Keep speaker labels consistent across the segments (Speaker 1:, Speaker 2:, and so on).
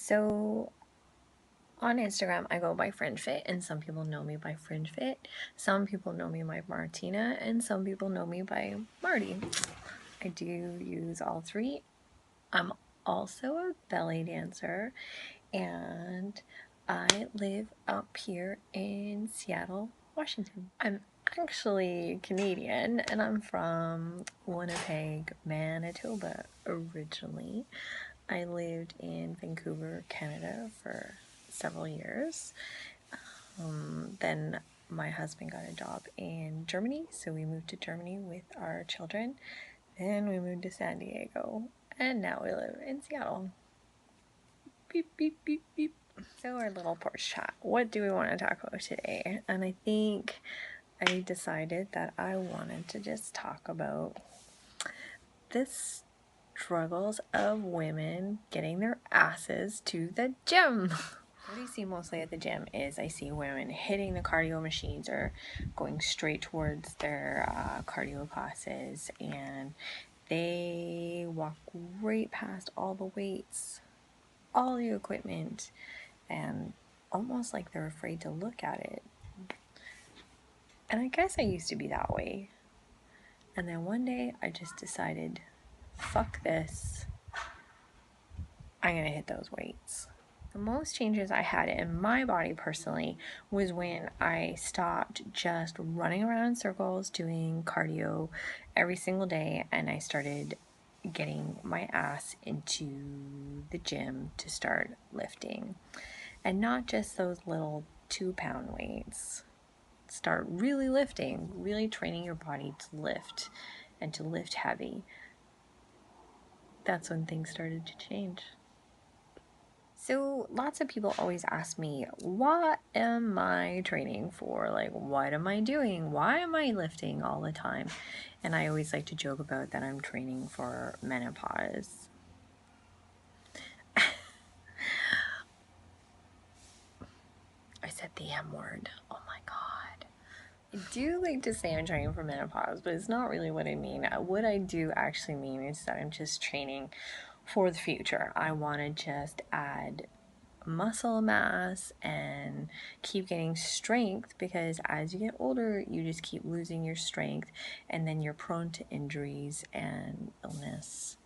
Speaker 1: So on Instagram, I go by FringeFit, and some people know me by FringeFit. Some people know me by Martina, and some people know me by Marty. I do use all three. I'm also a ballet dancer, and I live up here in Seattle, Washington. I'm actually Canadian, and I'm from Winnipeg, Manitoba originally. I lived in Vancouver, Canada for several years. Then my husband got a job in Germany, so we moved to Germany with our children. Then we moved to San Diego, and now we live in Seattle. Beep, beep, beep, beep. So our little porch chat. What do we want to talk about today? And I think I decided that I wanted to just talk about the struggles of women getting their asses to the gym. What I see mostly at the gym is I see women hitting the cardio machines or going straight towards their cardio classes, and they walk right past all the weights, all the equipment, and almost like they're afraid to look at it. And I guess I used to be that way. And then one day I just decided, fuck this. I'm gonna hit those weights. The most changes I had in my body personally was when I stopped just running around in circles doing cardio every single day, and I started getting my ass into the gym to start lifting. And not just those little 2-pound weights. Start really lifting, really training your body to lift and to lift heavy. That's when things started to change. So lots of people always ask me, what am I training for? Like, what am I doing? Why am I lifting all the time? And I always like to joke about that I'm training for menopause. I said the M word. Oh my God. I do like to say I'm training for menopause, but it's not really what I mean. What I do actually mean is that I'm just training for the future. I want to just add muscle mass and keep getting strength, because as you get older you just keep losing your strength, and then you're prone to injuries and illness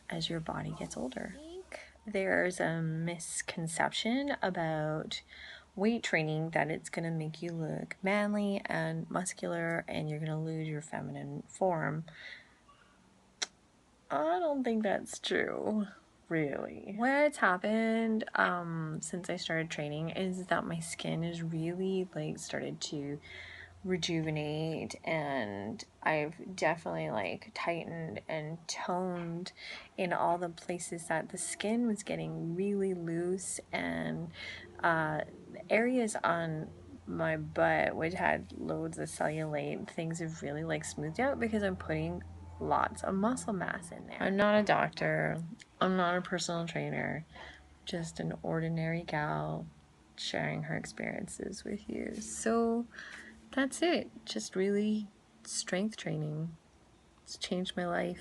Speaker 1: as your body gets older. I think there's a misconception about weight training that it's going to make you look manly and muscular and you're going to lose your feminine form. I don't think that's true. Really. What's happened since I started training is that my skin is really started to rejuvenate, and I've definitely tightened and toned in all the places that the skin was getting really loose, and areas on my butt which had loads of cellulite, things have really smoothed out because I'm putting lots of muscle mass in there. I'm not a doctor, I'm not a personal trainer, just an ordinary gal sharing her experiences with you. So that's it. Just really strength training. It's changed my life.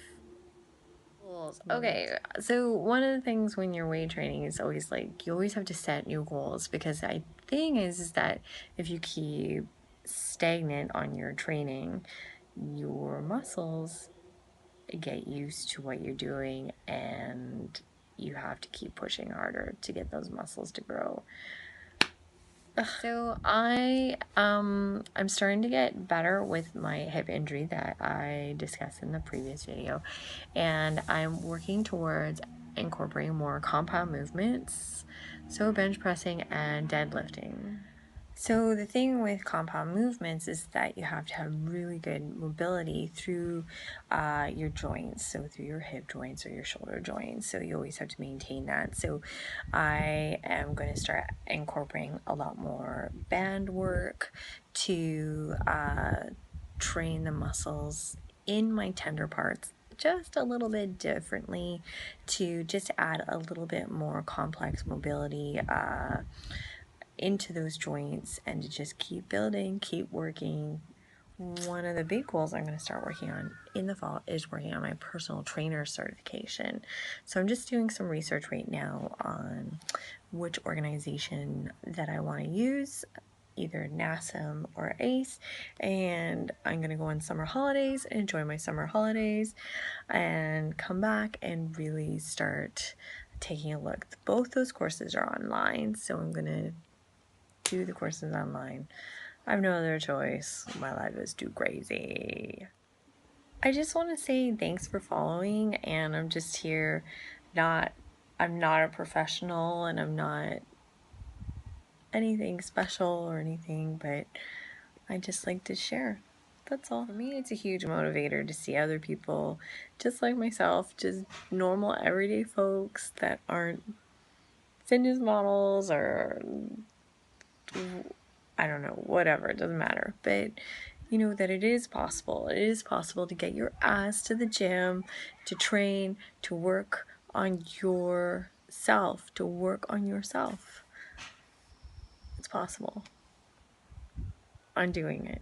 Speaker 1: Okay, so one of the things when you're weight training is always you always have to set new goals, because the thing is that if you keep stagnant on your training, your muscles get used to what you're doing, and you have to keep pushing harder to get those muscles to grow. So I'm starting to get better with my hip injury that I discussed in the previous video, and I'm working towards incorporating more compound movements, so bench pressing and deadlifting. So the thing with compound movements is that you have to have really good mobility through your joints, so through your hip joints or your shoulder joints, so you always have to maintain that. So I am going to start incorporating a lot more band work to train the muscles in my tender parts just a little bit differently, to just add a little bit more complex mobility into those joints, and to just keep building, keep working one of the big goals I'm going to start working on in the fall is working on my personal trainer certification. So I'm just doing some research right now on which organization that I want to use, either NASM or ACE, and I'm going to go on summer holidays and enjoy my summer holidays and come back and really start taking a look. Both those courses are online, so I'm going to do the courses online. I have no other choice. My life is too crazy. I just want to say thanks for following, and I'm just here. I'm not a professional, and I'm not anything special or anything, but I just like to share. That's all. For me, it's a huge motivator to see other people just like myself, just normal everyday folks that aren't fitness models or I don't know, whatever, it doesn't matter. But you know that it is possible. It is possible to get your ass to the gym, to train, to work on yourself, It's possible. I'm doing it.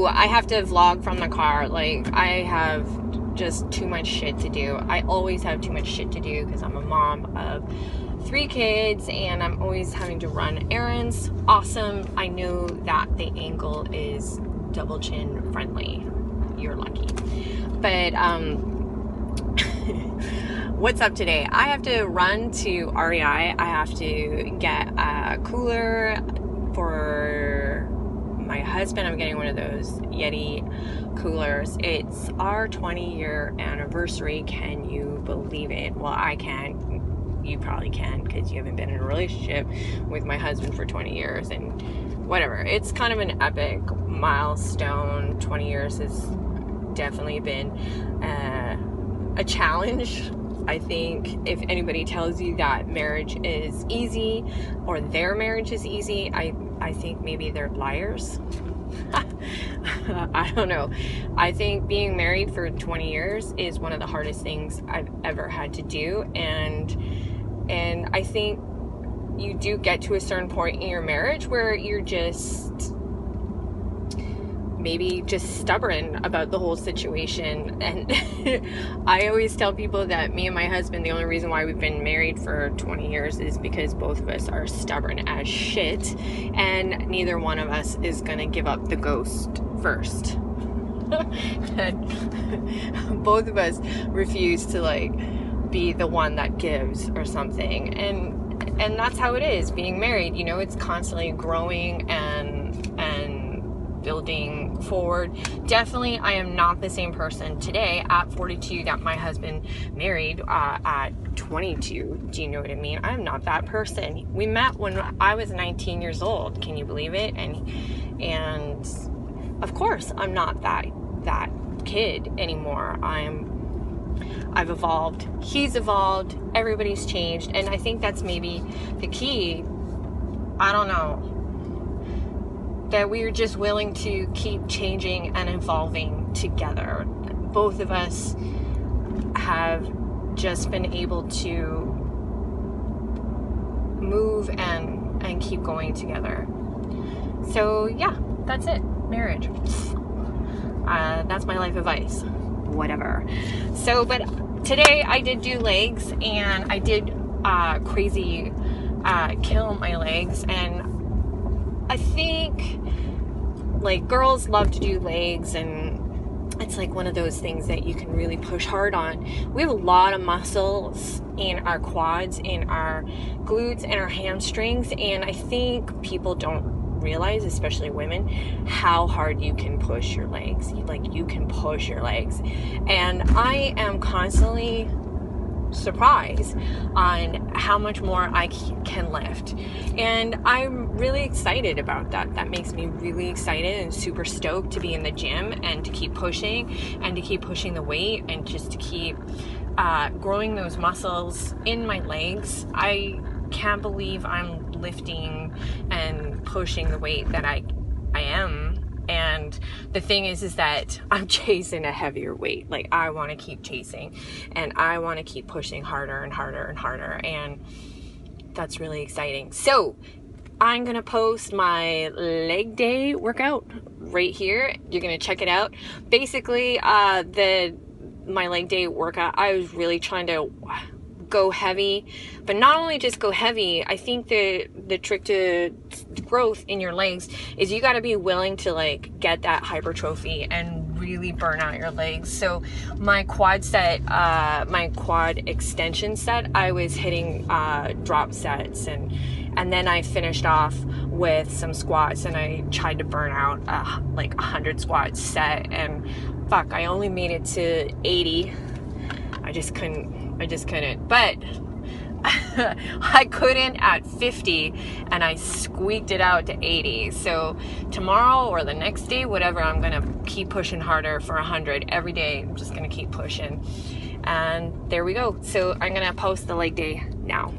Speaker 1: I have to vlog from the car. Like, I have just too much shit to do. I always have too much shit to do because I'm a mom of 3 kids and I'm always having to run errands. Awesome. I know that the angle is double chin friendly. You're lucky. But what's up today? I have to run to REI. I have to get a cooler for my husband. I'm getting one of those Yeti coolers. It's our 20-year anniversary. Can you believe it? Well, I can. You probably can because you haven't been in a relationship with my husband for 20 years and whatever. It's kind of an epic milestone. 20 years has definitely been a challenge. I think if anybody tells you that marriage is easy or their marriage is easy, I think maybe they're liars. I don't know. I think being married for 20 years is one of the hardest things I've ever had to do. And I think you do get to a certain point in your marriage where you're just maybe just stubborn about the whole situation. And I always tell people that me and my husband, the only reason why we've been married for 20 years is because both of us are stubborn as shit, and neither one of us is gonna give up the ghost first. And both of us refuse to like be the one that gives or something, and that's how it is being married. You know, it's constantly growing and building forward. Definitely, I am not the same person today at 42 that my husband married at 22. Do you know what I mean? I'm not that person. We met when I was 19 years old. Can you believe it? And of course, I'm not that kid anymore. I've evolved. He's evolved. Everybody's changed, and I think that's maybe the key. I don't know. That we are just willing to keep changing and evolving together. Both of us have just been able to move and keep going together. So yeah, that's it. Marriage. That's my life advice. Whatever. So, but today I did do legs, and I did crazy kill my legs, and I think like girls love to do legs, and it's like one of those things that you can really push hard on. We have a lot of muscles in our quads, in our glutes, and our hamstrings, and I think people don't realize, especially women, how hard you can push your legs. Like, you can push your legs, and I am constantly surprised on how much more I can lift. And I'm really excited about that. That makes me really excited and super stoked to be in the gym and to keep pushing the weight and just to keep growing those muscles in my legs. I can't believe I'm lifting and pushing the weight that I am. And the thing is that I'm chasing a heavier weight. Like, I want to keep chasing and I want to keep pushing harder and harder and harder. And that's really exciting. So I'm going to post my leg day workout right here. You're going to check it out. Basically, my leg day workout, I was really trying to go heavy, but not only just go heavy. I think the trick to growth in your legs is you got to be willing to like get that hypertrophy and really burn out your legs. So my quad extension set, I was hitting drop sets, and then I finished off with some squats, and I tried to burn out like 100 squats set, and fuck, I only made it to 80. I just couldn't, but I couldn't at 50, and I squeaked it out to 80. So tomorrow or the next day, whatever, I'm gonna keep pushing harder for 100 every day. I'm just gonna keep pushing, and there we go. So I'm gonna post the leg day now.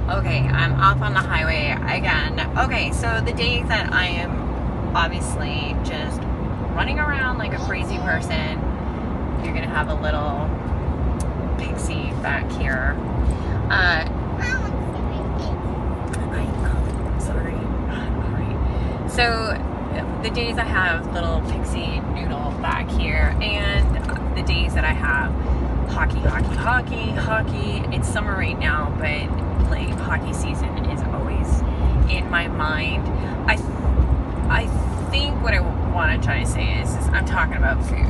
Speaker 1: Okay, I'm off on the highway again. Okay, so the days that I am obviously just running around like a crazy person, you're gonna have a little pixie back here. Sorry. Alright. So the days I have little pixie noodle back here, and the days that I have hockey. It's summer right now, but like hockey season is always in my mind. I think what I want to try to say is I'm talking about food,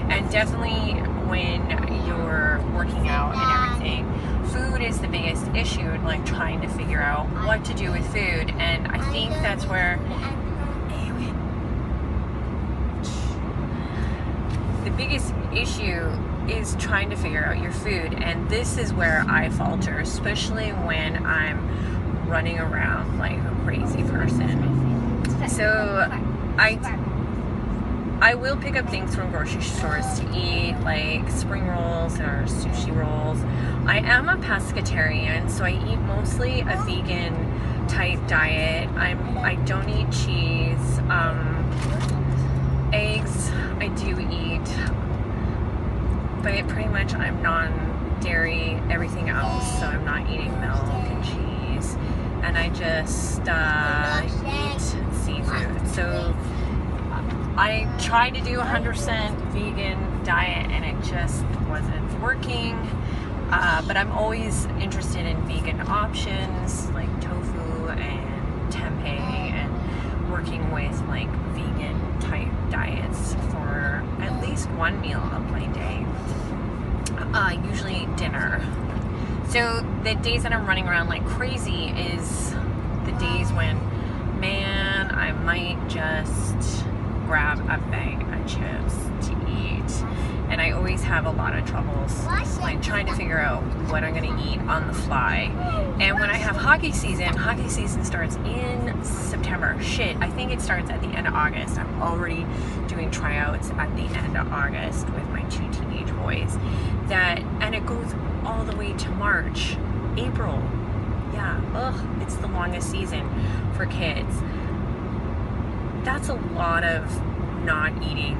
Speaker 1: and definitely when you're working out and everything, food is the biggest issue, and like trying to figure out what to do with food. And I think that's where the biggest issue is trying to figure out your food, and this is where I falter, especially when I'm running around like a crazy person. So I will pick up things from grocery stores to eat, like spring rolls or sushi rolls. I am a pescatarian, so I eat mostly a vegan type diet. I don't eat cheese. Eggs I do eat, but pretty much I'm non-dairy everything else, so I'm not eating milk and cheese, and I just eat seafood. So I tried to do 100% vegan diet and it just wasn't working, but I'm always interested in vegan options like tofu and tempeh, and working with like vegan type diets for at least one meal of my day, usually dinner. So the days that I'm running around like crazy is the days when, man, I might just grab a bag of chips to eat, and I always have a lot of troubles like trying to figure out what I'm gonna eat on the fly. And when I have hockey season starts in September. Shit, I think it starts at the end of August. I'm already doing tryouts at the end of August with my 2 teenage boys, and it goes all the way to March, April. Yeah, it's the longest season for kids. That's a lot of not eating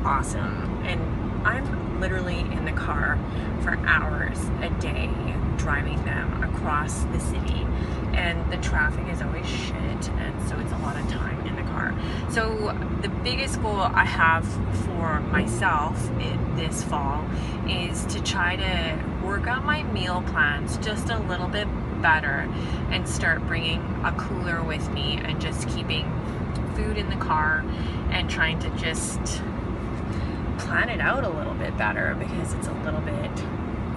Speaker 1: awesome, and I'm literally in the car for hours a day driving them across the city, and the traffic is always shit, and so it's a lot of time in the car. So the biggest goal I have for myself this fall is to try to work out my meal plans just a little bit better, and start bringing a cooler with me and just keeping food in the car and trying to just plan it out a little bit better, because it's a little bit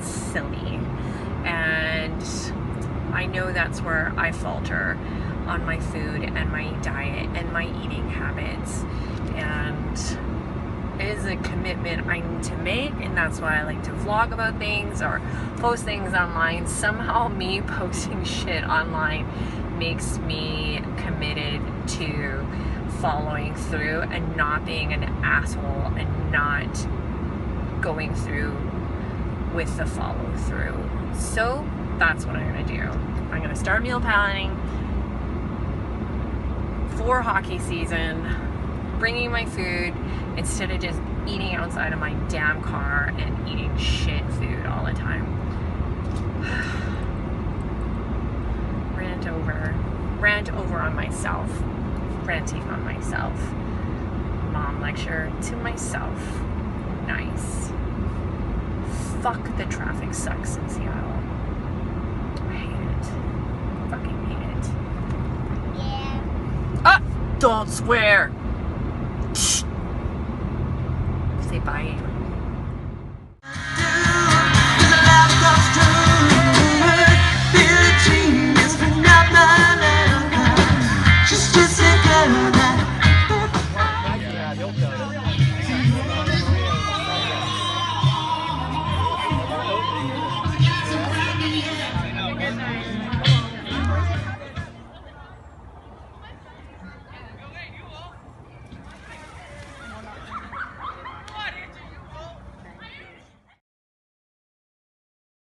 Speaker 1: silly, and I know that's where I falter on my food and my diet and my eating habits, and it is a commitment I need to make, and that's why I like to vlog about things or post things online. Somehow me posting shit online makes me committed to following through and not being an asshole and not going through with the follow through. So that's what I'm gonna do. I'm gonna start meal planning for hockey season, bringing my food instead of just eating outside of my damn car and eating shit food all the time. Rant over on myself. Ranting on myself. Mom lecture to myself. Nice. Fuck, the traffic sucks in Seattle. I hate it. Fucking hate it. Yeah. Ah! Don't swear! Shh. Say bye.